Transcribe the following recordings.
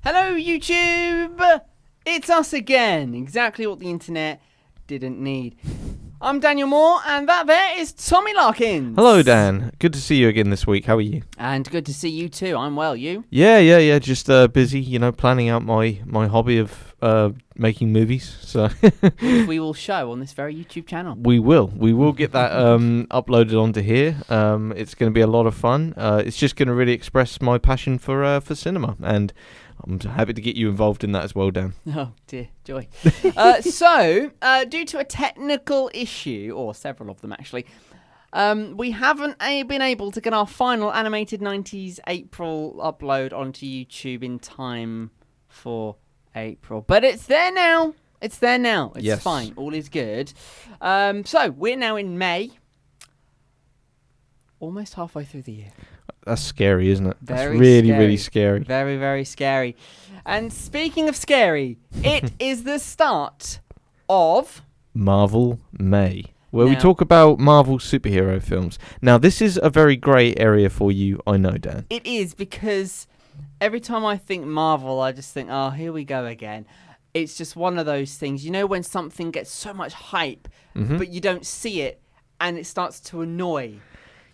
Hello, YouTube! It's us again. Exactly what the internet didn't need. I'm Daniel Moore, and that there is Tommy Larkins. Hello, Dan. Good to see you again this week. How are you? And good to see you too. I'm well. You? Yeah. Just busy, planning out my hobby of making movies. So Which we will show on this very YouTube channel. we will get that uploaded onto here. It's going to be a lot of fun. It's just going to really express my passion for cinema, and I'm happy to get you involved in that as well, Dan. Oh dear, joy. So, due to a technical issue, or several of them actually, we haven't been able to get our final animated 90s April upload onto YouTube in time for April. But it's there now. It's Yes. fine. All is good. So, we're now in May. Almost halfway through the year. That's scary, isn't it? Very That's really, scary. really scary. Very, very scary. And speaking of scary, it is the start of... Marvel May, where we Now- talk about Marvel superhero films. Now, this is a very grey area for you, I know, Dan. It is, because every time I think Marvel, I just think, oh, here we go again. It's just one of those things. You know when something gets so much hype, but you don't see it, and it starts to annoy?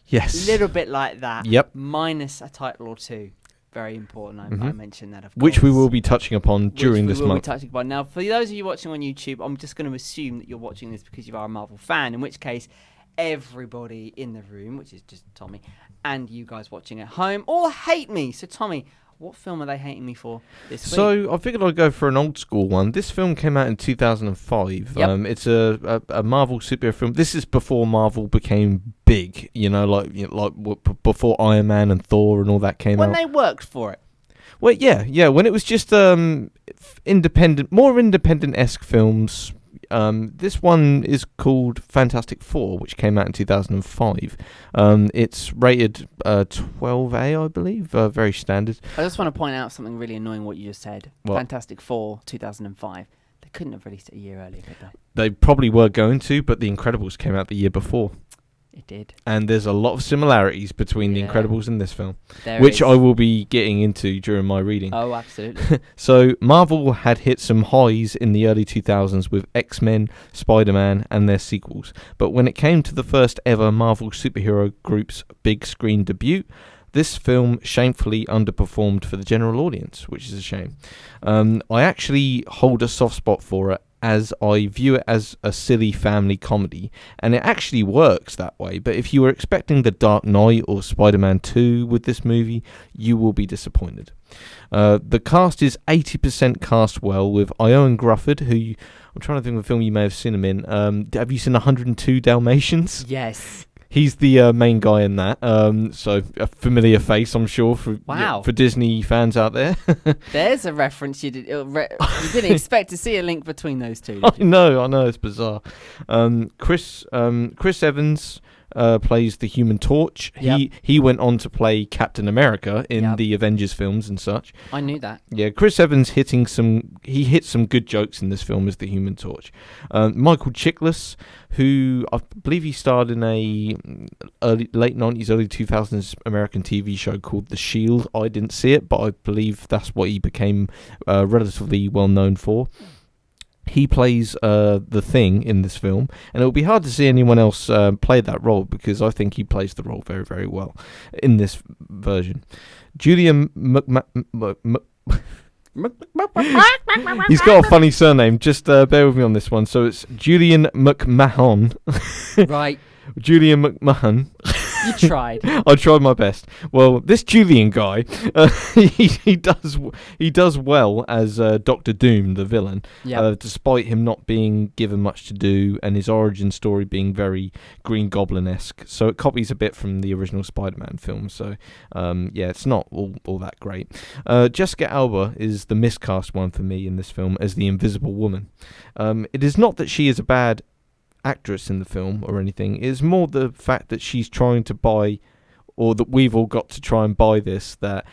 Yes. Little bit like that. Yep. Minus a title or two. Very important. I mentioned that, of course. Which we will be touching upon during Which this we will month. be touching upon. Now, for those of you watching on YouTube, I'm just going to assume that you're watching this because you are a Marvel fan, in which case everybody in the room, which is just Tommy, and you guys watching at home, all hate me. So, Tommy, what film are they hating me for this week? So I figured I'd go for an old school one. This film came out in 2005. Yep. It's a Marvel superhero film. This is before Marvel became big, before Iron Man and Thor and all that came when out. they worked for it. Well, yeah, when it was just independent, more independent-esque films. This one is called Fantastic Four, which came out in 2005. It's rated 12A, I believe, very standard. I just want to point out something really annoying what you just said. What? Fantastic Four, 2005. They couldn't have released it a year earlier, could they? They probably were going to, but The Incredibles came out the year before. It did. And there's a lot of similarities between The Yeah. Incredibles and this film, There which is. I will be getting into during my reading. Oh, absolutely. So Marvel had hit some highs in the early 2000s with X-Men, Spider-Man and their sequels. But when it came to the first ever Marvel superhero group's big screen debut, this film shamefully underperformed for the general audience, which is a shame. I actually hold a soft spot for it, as I view it as a silly family comedy, and it actually works that way. But if you were expecting The Dark Knight or Spider-Man 2 with this movie, you will be disappointed. The cast is 80% cast well, with Ioan Gruffudd, who I'm trying to think of a film you may have seen him in. Have you seen 102 Dalmatians? Yes. He's the main guy in that, so a familiar face, I'm sure, for Wow. for Disney fans out there. There's a reference you didn't expect to see a link between those two. I Did you? know, it's bizarre. Chris Evans plays the Human Torch. Yep. He went on to play Captain America in Yep. the Avengers films and such. I knew that. Yeah, Chris Evans hit some good jokes in this film as the Human Torch. Michael Chiklis, who I believe he starred in a late 90s, early 2000s American TV show called The Shield. I didn't see it, but I believe that's what he became relatively well known for. He plays the Thing in this film, and it will be hard to see anyone else play that role, because I think he plays the role very, very well in this version. Julian He's got a funny surname. Just bear with me on this one. So it's Julian McMahon. Right. Julian McMahon. You tried. I tried my best. Well, this Julian guy, he does well as Doctor Doom, the villain, Yeah. despite him not being given much to do and his origin story being very Green Goblin-esque. So it copies a bit from the original Spider-Man film. So it's not all that great. Jessica Alba is the miscast one for me in this film as the Invisible Woman. It is not that she is a bad actress in the film or anything. It is more the fact that she's trying to buy, or that we've all got to try and buy this, that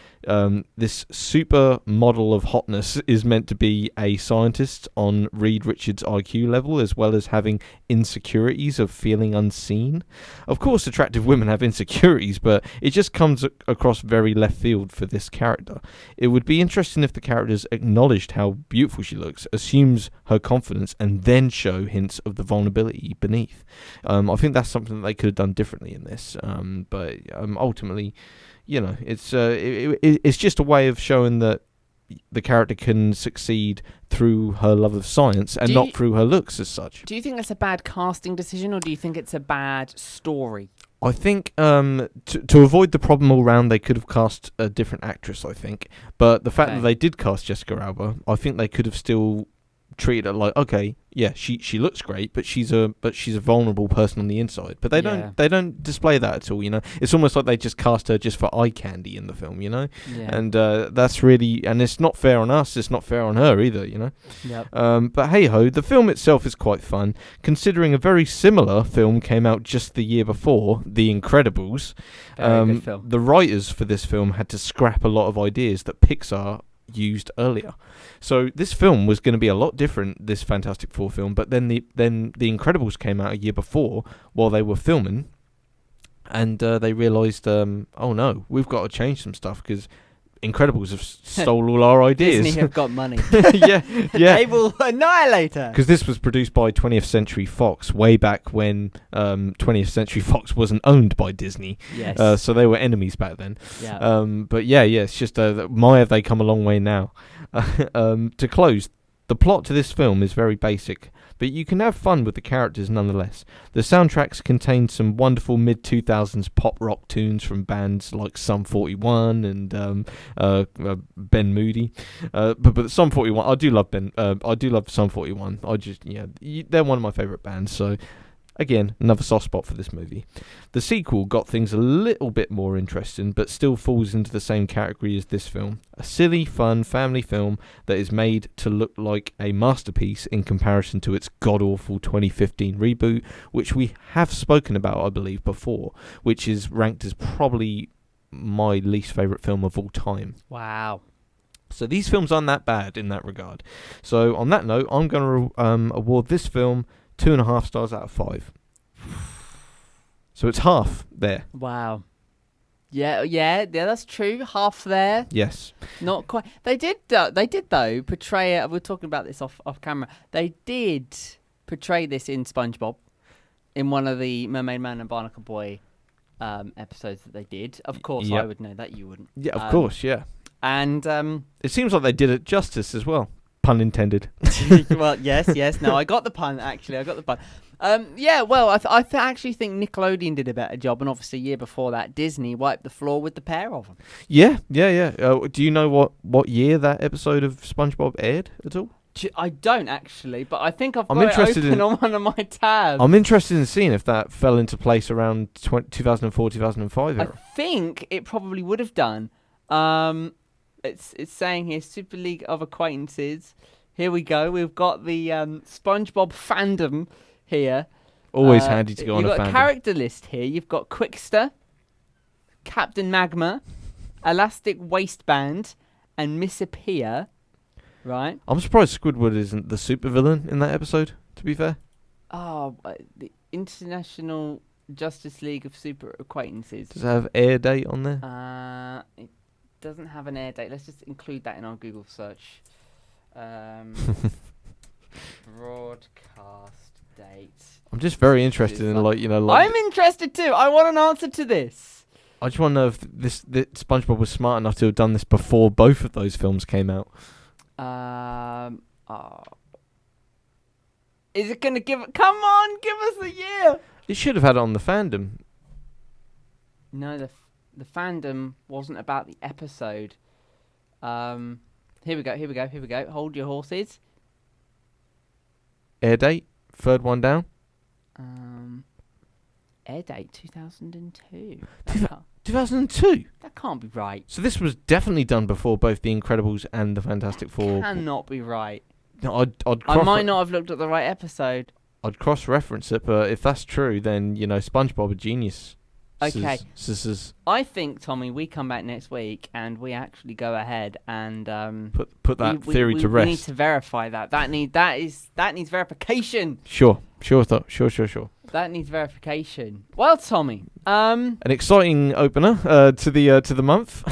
This super model of hotness is meant to be a scientist on Reed Richards' IQ level, as well as having insecurities of feeling unseen. Of course, attractive women have insecurities, but it just comes across very left field for this character. It would be interesting if the characters acknowledged how beautiful she looks, assumes her confidence, and then show hints of the vulnerability beneath. I think that's something that they could have done differently in this, but ultimately, you know, it's just a way of showing that the character can succeed through her love of science and not through her looks as such. Do you think that's a bad casting decision, or do you think it's a bad story? I think to avoid the problem all round, they could have cast a different actress, I think. But the fact that they did cast Jessica Alba, I think they could have still treated her like, okay, yeah, she looks great, but she's a vulnerable person on the inside. But they don't display that at all, you know. It's almost like they just cast her just for eye candy in the film, you know. Yeah. And that's really, and it's not fair on us. It's not fair on her either, you know. Yep. But hey ho, the film itself is quite fun, considering a very similar film came out just the year before, The Incredibles. Very good film. The writers for this film had to scrap a lot of ideas that Pixar used earlier. So this film was going to be a lot different, this Fantastic Four film, but then the Incredibles came out a year before while they were filming, and they realised, oh no, we've got to change some stuff because Incredibles have stole all our ideas. Disney have got money. yeah. They will annihilate her. Because this was produced by 20th Century Fox way back when 20th Century Fox wasn't owned by Disney. Yes. So they were enemies back then. Yeah. But yeah, it's just my have they come a long way now. To close, the plot to this film is very basic, but you can have fun with the characters nonetheless. The soundtracks contain some wonderful mid-2000s pop rock tunes from bands like Sum 41 and Ben Moody. But Sum 41, I do love Sum 41. They're one of my favourite bands, so again, another soft spot for this movie. The sequel got things a little bit more interesting, but still falls into the same category as this film. A silly, fun family film that is made to look like a masterpiece in comparison to its god-awful 2015 reboot, which we have spoken about, I believe, before, which is ranked as probably my least favourite film of all time. Wow. So these films aren't that bad in that regard. So on that note, I'm going to award this film 2.5 stars out of 5. So it's half there. Wow. Yeah, that's true. Half there. Yes. Not quite. They did though portray it. We're talking about this off camera. They did portray this in SpongeBob, in one of the Mermaid Man and Barnacle Boy episodes that they did. Of course, I would know that. You wouldn't. Yeah, of course, yeah. And it seems like they did it justice as well. Pun intended. Well, yes. No, I got the pun, actually. Yeah, well, I actually think Nickelodeon did a better job, and obviously a year before that, Disney wiped the floor with the pair of them. Yeah. Do you know what year that episode of SpongeBob aired at all? I don't, actually, but I think I've got it open on one of my tabs. I'm interested in seeing if that fell into place around 2004, 2005 era. I think it probably would have done. It's saying here, Super League of Acquaintances. Here we go. We've got the SpongeBob fandom here. Always handy to go on a fandom. You've got a character list here. You've got Quickster, Captain Magma, Elastic Waistband, and Miss Appear. Right? I'm surprised Squidward isn't the supervillain in that episode, to be fair. Oh, the International Justice League of Super Acquaintances. Does it have air date on there? It doesn't have an air date. Let's just include that in our Google search. Broadcast date. I'm just very interested in I'm interested too. I want an answer to this. I just want to know if that SpongeBob was smart enough to have done this before both of those films came out. Is it gonna give? Come on, give us a year. It should have had it on the fandom. No, the fandom wasn't about the episode. Here we go. Hold your horses. Air date, third one down. Air date 2002. 2002? That can't be right. So this was definitely done before both The Incredibles and The Fantastic Four. Cannot be right. No, I might not have looked at the right episode. I'd cross-reference it, but if that's true, then, SpongeBob a genius. Okay. Sis. I think, Tommy, we come back next week and we actually go ahead and Put that theory to rest. We need to verify that. That needs verification. Sure. That needs verification. Well, Tommy, an exciting opener to the month.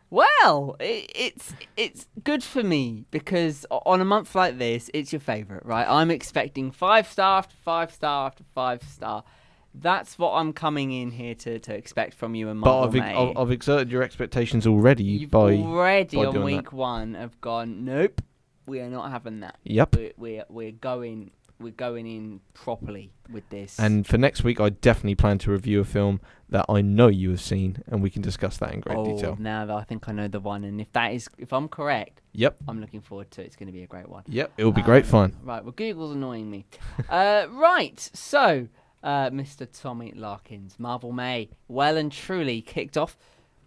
Well, it's good for me because on a month like this, it's your favourite, right? I'm expecting 5-star after 5-star after 5-star. That's what I'm coming in here to expect from you and Marvel. But I've exerted your expectations already. You've by already on week that. 1 have gone, nope, we are not having that. Yep. We're going in properly with this. And for next week, I definitely plan to review a film that I know you have seen, and we can discuss that in great detail. Now that I think I know the one, and if I'm correct, yep, I'm looking forward to it. It's going to be a great one. Yep, it'll be great fun. Right, well, Google's annoying me. Right, so Mr. Tommy Larkins, Marvel May, well and truly kicked off.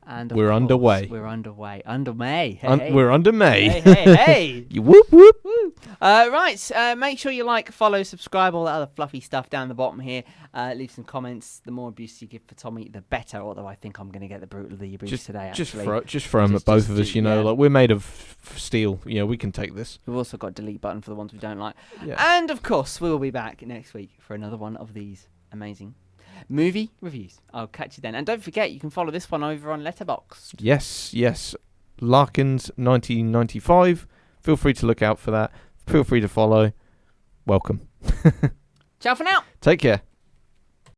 And we're underway. We're underway. Under May. Hey. We're under May. Hey. You whoop whoop. Woo. Right. Make sure you like, follow, subscribe, all that other fluffy stuff down the bottom here. Leave some comments. The more abuse you give for Tommy, the better. Although I think I'm going to get the brutally abuse today. Actually. Just throw them at both of us. You know, like we're made of steel. You know, we can take this. We've also got a delete button for the ones we don't like. Yeah. And of course, we will be back next week for another one of these amazing movie reviews. I'll catch you then. And don't forget, you can follow this one over on Letterboxd. Yes. Larkins 1995. Feel free to look out for that. Feel free to follow. Welcome. Ciao for now. Take care.